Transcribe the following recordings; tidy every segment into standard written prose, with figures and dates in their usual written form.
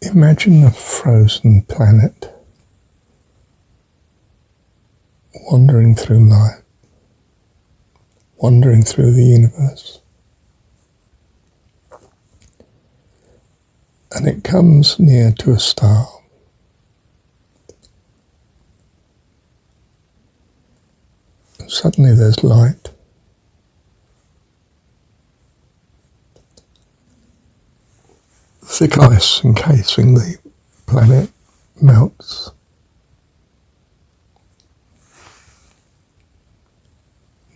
Imagine a frozen planet wandering through life, wandering through the universe. And it comes near to a star. And suddenly there's light. Thick ice encasing the planet melts.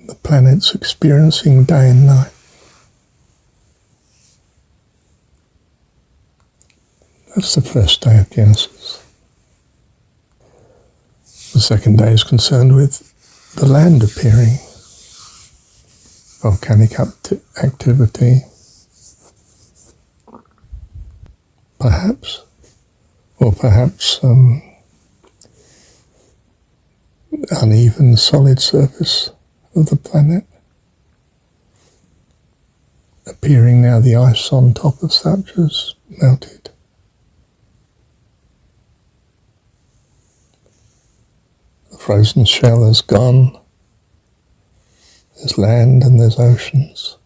The planet's experiencing day and night. That's the first day of Genesis. The second day is concerned with the land appearing, volcanic activity, perhaps uneven solid surface of the planet, appearing now the ice on top of such has melted. The frozen shell has gone. There's land and there's oceans.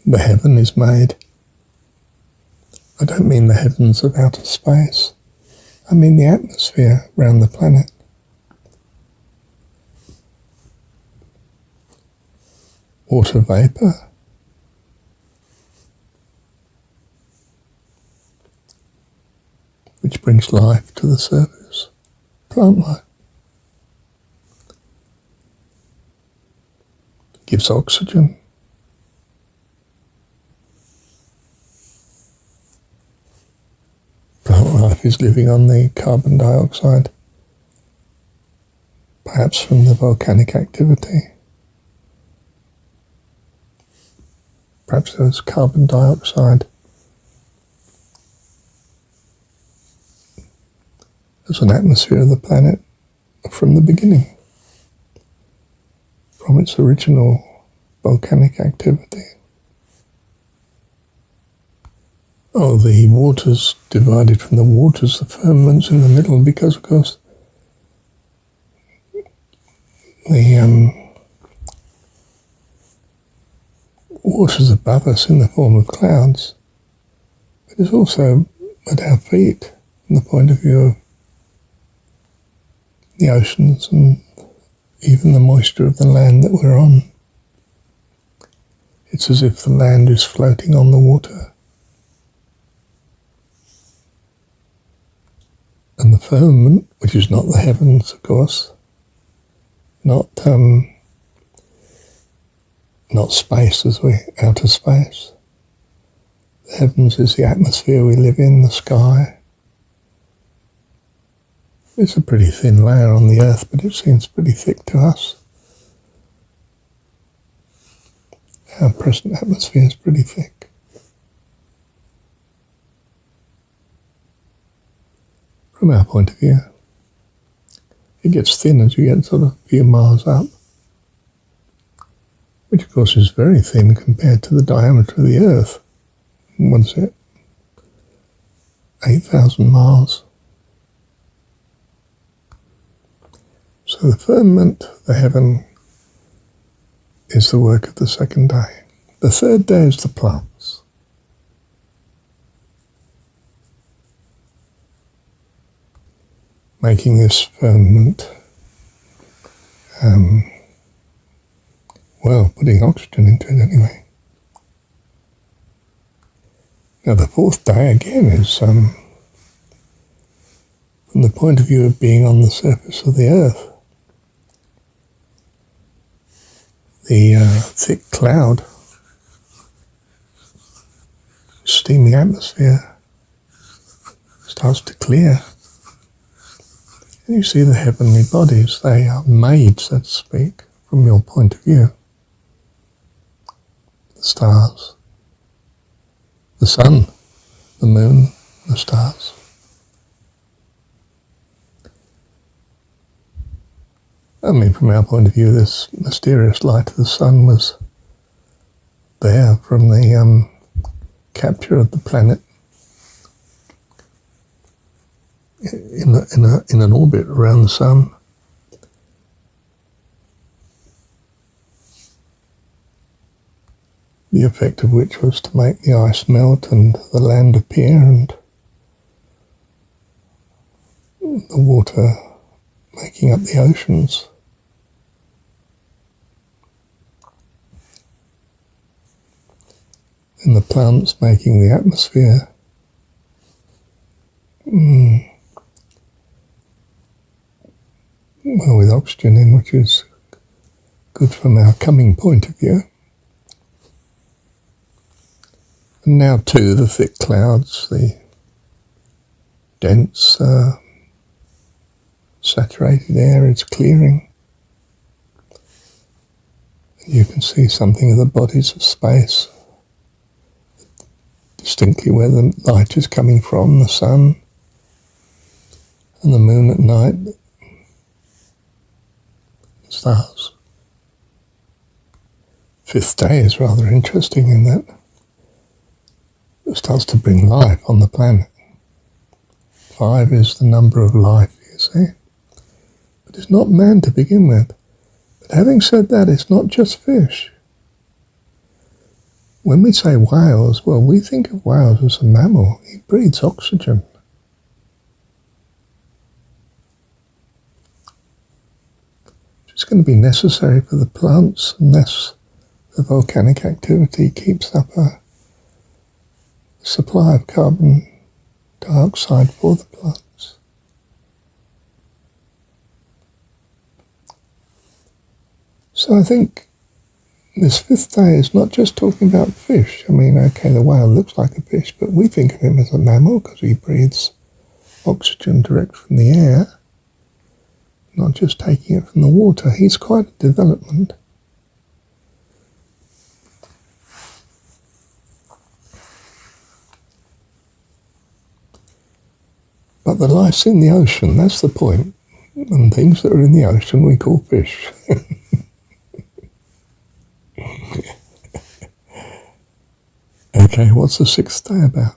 The heaven is made. I don't mean the heavens of outer space. I mean the atmosphere around the planet. Water vapour. Which brings life to the surface. Plant life. Gives oxygen. Plant life is living on the carbon dioxide, perhaps from the volcanic activity. Perhaps there was carbon dioxide as an atmosphere of the planet from the beginning, from its original volcanic activity. Oh, the waters divided from the waters, the firmaments in the middle, because of course the waters above us in the form of clouds, but it's also at our feet from the point of view of the oceans and even the moisture of the land that we're on. It's as if the land is floating on the water. And the firmament, which is not the heavens, of course, not space as outer space. The heavens is the atmosphere we live in, the sky. It's a pretty thin layer on the earth, but it seems pretty thick to us. Our present atmosphere is pretty thick. From our point of view, it gets thin as you get sort of a few miles up, which of course is very thin compared to the diameter of the Earth. What's it? 8,000 miles. So the firmament, the heaven, is the work of the second day. The third day is the plants. Making this firmament, putting oxygen into it anyway. Now the fourth day again is from the point of view of being on the surface of the earth. The thick cloud, steamy atmosphere starts to clear. And you see the heavenly bodies. They are made, so to speak, from your point of view. The stars, the sun, the moon, the stars. I mean, from our point of view, this mysterious light of the sun was there from the capture of the planet in an orbit around the sun. The effect of which was to make the ice melt and the land appear, and the water making up the oceans. And the plants making the atmosphere. Well, with oxygen in, which is good from our coming point of view. And now too, the thick clouds, the dense saturated air is clearing. You can see something of the bodies of space, distinctly where the light is coming from, the sun and the moon at night, stars. Fifth day is rather interesting in that it starts to bring life on the planet. 5 is the number of life, you see. But it's not man to begin with. But having said that, it's not just fish. When we say whales, well, we think of whales as a mammal. He breathes oxygen. It's going to be necessary for the plants unless the volcanic activity keeps up a supply of carbon dioxide for the plants. So I think this fifth day is not just talking about fish. I mean, okay, the whale looks like a fish, but we think of him as a mammal because he breathes oxygen direct from the air, not just taking it from the water. He's quite a development. But the life's in the ocean, that's the point. And things that are in the ocean we call fish. Okay, what's the sixth day about?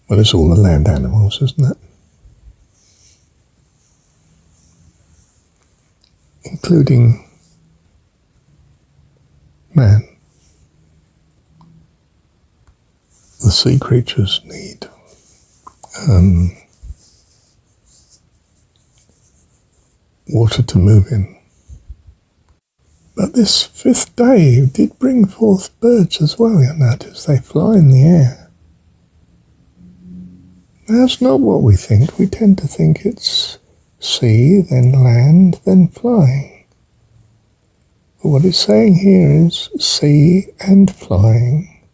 Well, it's all the land animals, isn't it? Including man. The sea creatures need water to move in. But this fifth day did bring forth birds as well, you notice. They fly in the air. That's not what we think. We tend to think it's sea, then land, then flying. But what it's saying here is sea and flying,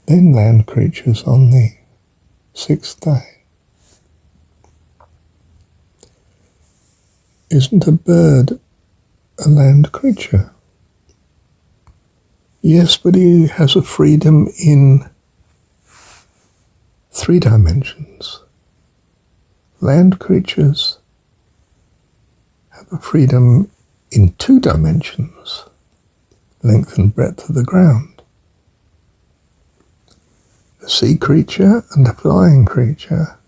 then land creatures on the sixth day. Isn't a bird a land creature? Yes, but he has a freedom in 3 dimensions. Land creatures have a freedom in 2 dimensions, length and breadth of the ground. A sea creature and a flying creature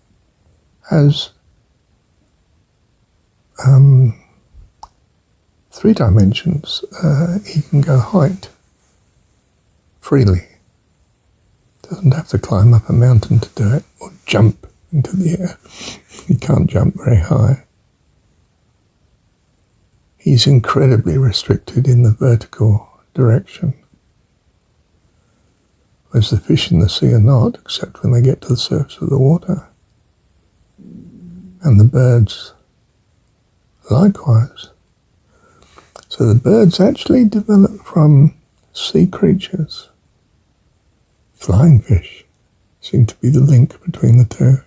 has 3 dimensions. He can go height freely. Doesn't have to climb up a mountain to do it, or jump into the air. He can't jump very high. He's incredibly restricted in the vertical direction. Whereas the fish in the sea are not, except when they get to the surface of the water. And the birds likewise. So the birds actually develop from sea creatures. Flying fish seem to be the link between the two.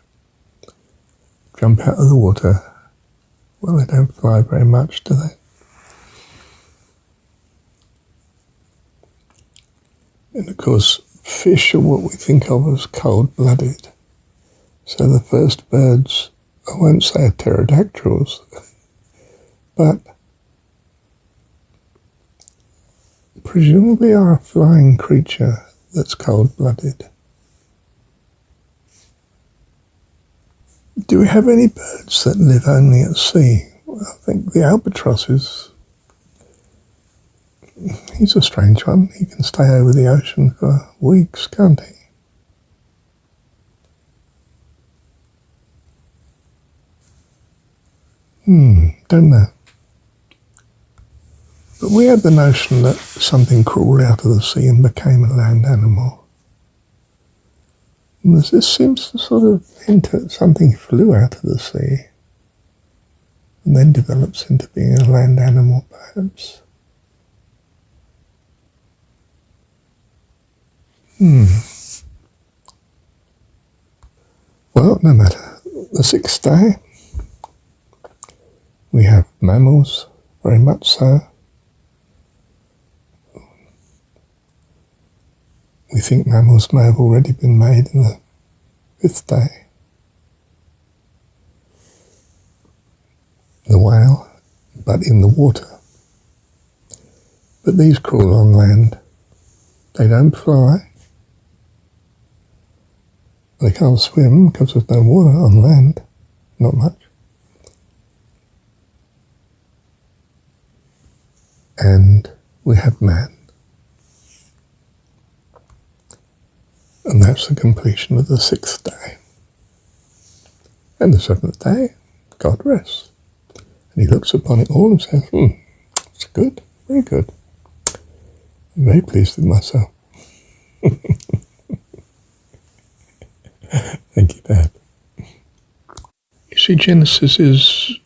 Jump out of the water Well, they don't fly very much, do they? And of course, fish are what we think of as cold-blooded. So the first birds, I won't say are pterodactyls, but presumably are a flying creature that's cold-blooded. Do we have any birds that live only at sea? Well, I think the albatross he's a strange one. He can stay over the ocean for weeks, can't he? Don't know. But we had the notion that something crawled out of the sea and became a land animal. And this seems to sort of hint at something flew out of the sea and then develops into being a land animal, perhaps. Well, no matter. The sixth day, we have mammals, very much so. We think mammals may have already been made in the fifth day. The whale, but in the water. But these crawl on land. They don't fly. They can't swim because there's no water on land, not much. And we have man. And that's the completion of the sixth day. And the seventh day, God rests. And he looks upon it all and says, it's good, very good. I'm very pleased with myself. Thank you, Dad. You see, Genesis is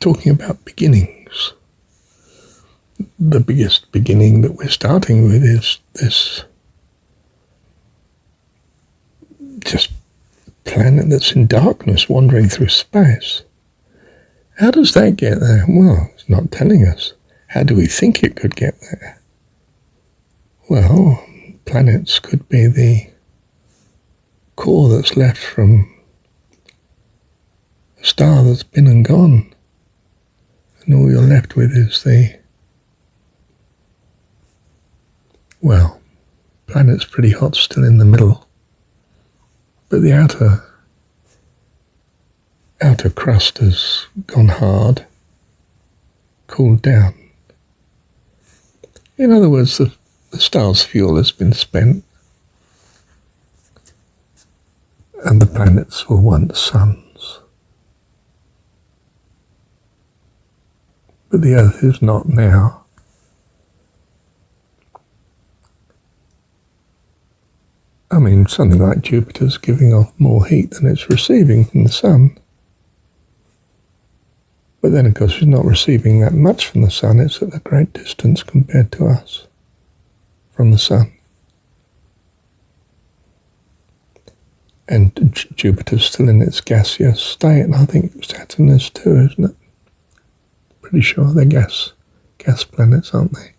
talking about beginnings. The biggest beginning that we're starting with is this just planet that's in darkness wandering through space. How does that get there? Well, it's not telling us. How do we think it could get there? Well, planets could be the core that's left from a star that's been and gone. And all you're left with is planet's pretty hot still in the middle. But the outer crust has gone hard, cooled down. In other words, the star's fuel has been spent, and the planets were once suns. But the Earth is not now. I mean, something like Jupiter's giving off more heat than it's receiving from the sun. But then, of course, it's not receiving that much from the sun. It's at a great distance compared to us from the sun. And Jupiter's still in its gaseous state, and I think Saturn is too, isn't it? Pretty sure they're gas planets, aren't they?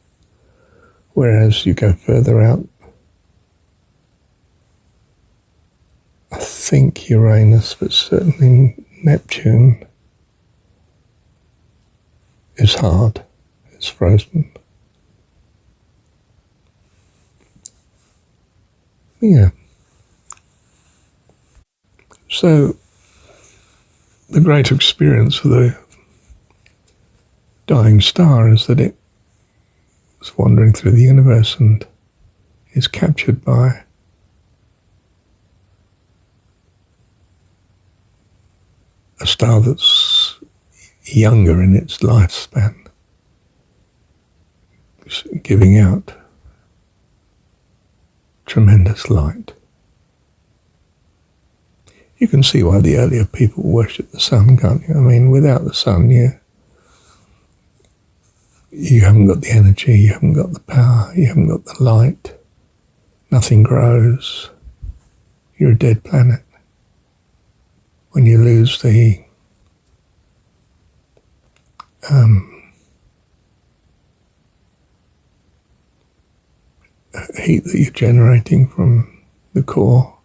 Whereas you go further out, I think Uranus, but certainly Neptune, is hard. It's frozen. Yeah. So, the great experience of the dying star is that it is wandering through the universe and is captured by a star that's younger in its lifespan, giving out tremendous light. You can see why the earlier people worshipped the sun, can't you? I mean, without the sun, you haven't got the energy, you haven't got the power, you haven't got the light, nothing grows, you're a dead planet. When you lose the heat that you're generating from the core,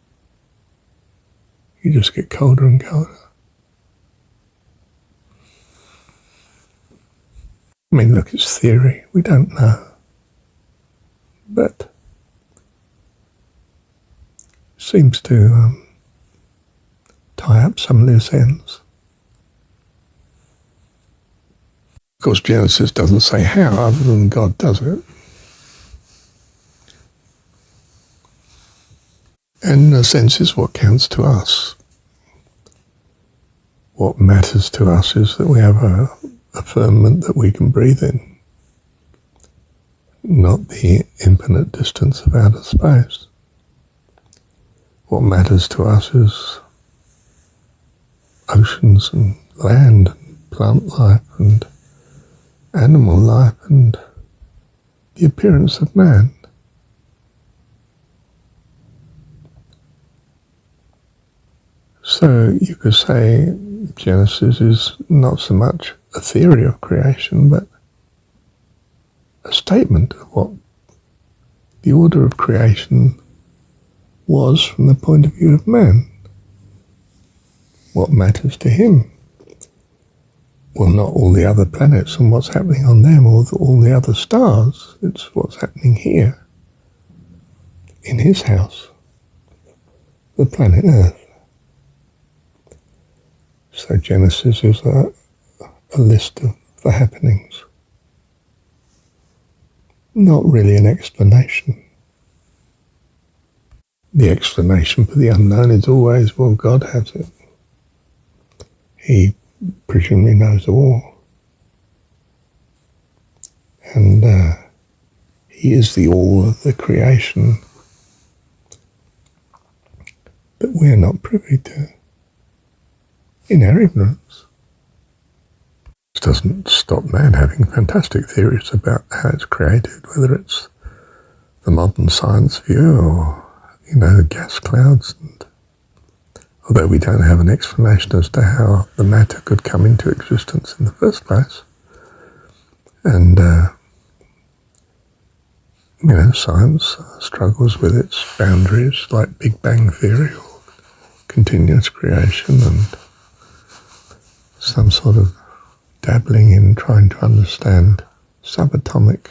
you just get colder and colder. I mean, look, it's theory. We don't know. But it seems to tie up some loose ends. Of course, Genesis doesn't say how, other than God does it. And in a sense, is what counts to us. What matters to us is that we have a firmament that we can breathe in, not the infinite distance of outer space. What matters to us is oceans and land and plant life and animal life and the appearance of man. So you could say Genesis is not so much a theory of creation, but a statement of what the order of creation was from the point of view of man. What matters to him? Well, not all the other planets and what's happening on them, or all the other stars. It's what's happening here, in his house, the planet Earth. So Genesis is a list of the happenings, not really an explanation. The explanation for the unknown is always, well, God has it. He presumably knows all. And he is the all of the creation that we're not privy to in our ignorance. This doesn't stop man having fantastic theories about how it's created, whether it's the modern science view or, gas clouds. And although we don't have an explanation as to how the matter could come into existence in the first place. And, science struggles with its boundaries, like Big Bang Theory or continuous creation, and some sort of dabbling in trying to understand subatomic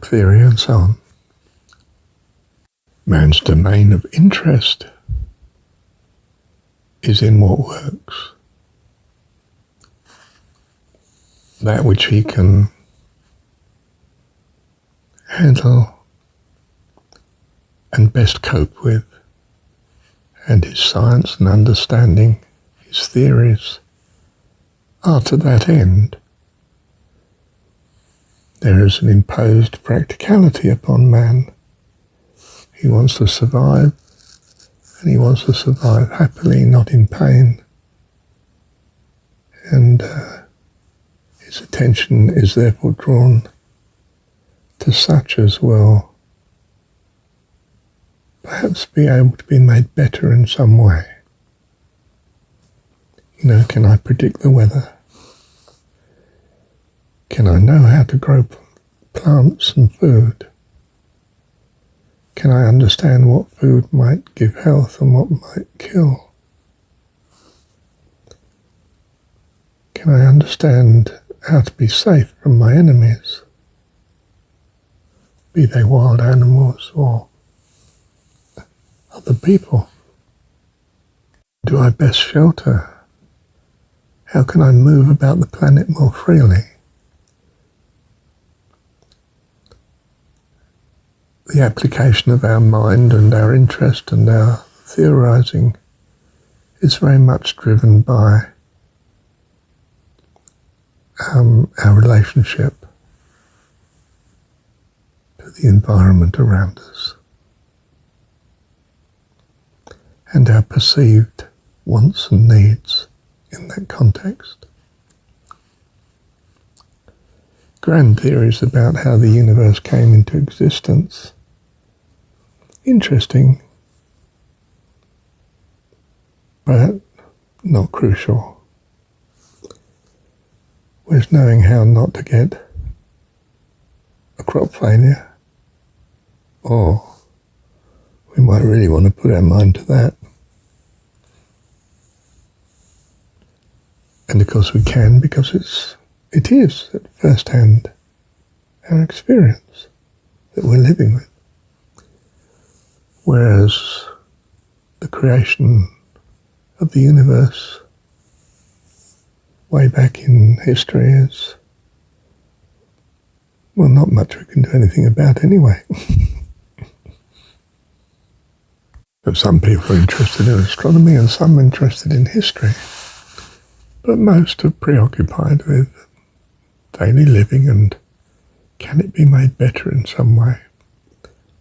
theory and so on. Man's domain of interest is in what works. That which he can handle and best cope with, and his science and understanding, his theories, are to that end. There is an imposed practicality upon man. He wants to survive, and he wants to survive happily, not in pain. And his attention is therefore drawn to such as will perhaps be able to be made better in some way. Can I predict the weather? Can I know how to grow plants and food? Can I understand what food might give health and what might kill? Can I understand how to be safe from my enemies, be they wild animals or other people? Do I best shelter? How can I move about the planet more freely? The application of our mind and our interest and our theorizing is very much driven by our relationship to the environment around us and our perceived wants and needs in that context. Grand theories about how the universe came into existence. Interesting, but not crucial. Whereas knowing how not to get a crop failure, or we might really want to put our mind to that. And of course we can, because it is at first hand our experience that we're living with. Whereas the creation of the universe way back in history is, well, not much we can do anything about anyway. But some people are interested in astronomy and some are interested in history. But most are preoccupied with daily living and can it be made better in some way?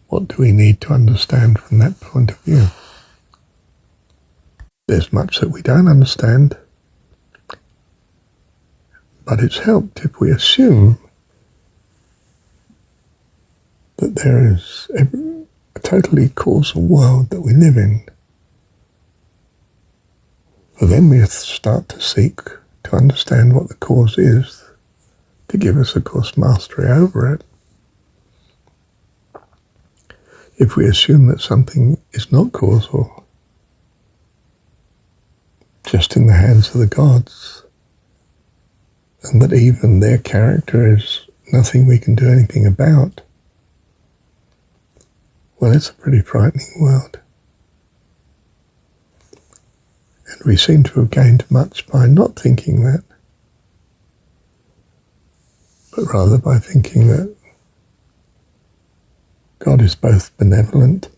What do we need to understand from that point of view? There's much that we don't understand, but it's helped if we assume that there is a totally causal world that we live in. For then we start to seek to understand what the cause is, to give us, of course, mastery over it. If we assume that something is not causal, just in the hands of the gods, and that even their character is nothing we can do anything about, well, it's a pretty frightening world. And we seem to have gained much by not thinking that, but rather by thinking that God is both benevolent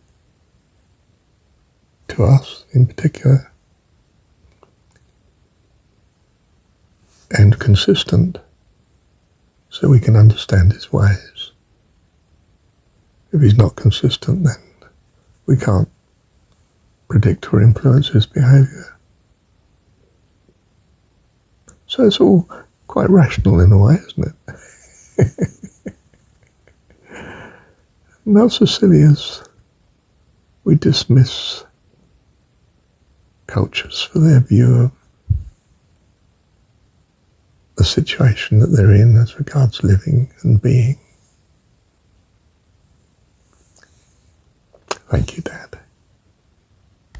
to us in particular and consistent, so we can understand his ways. If he's not consistent, then we can't predict or influence his behaviour. So it's all quite rational in a way, isn't it? Not so silly as we dismiss cultures for their view of the situation that they're in as regards living and being. Thank you, Dad.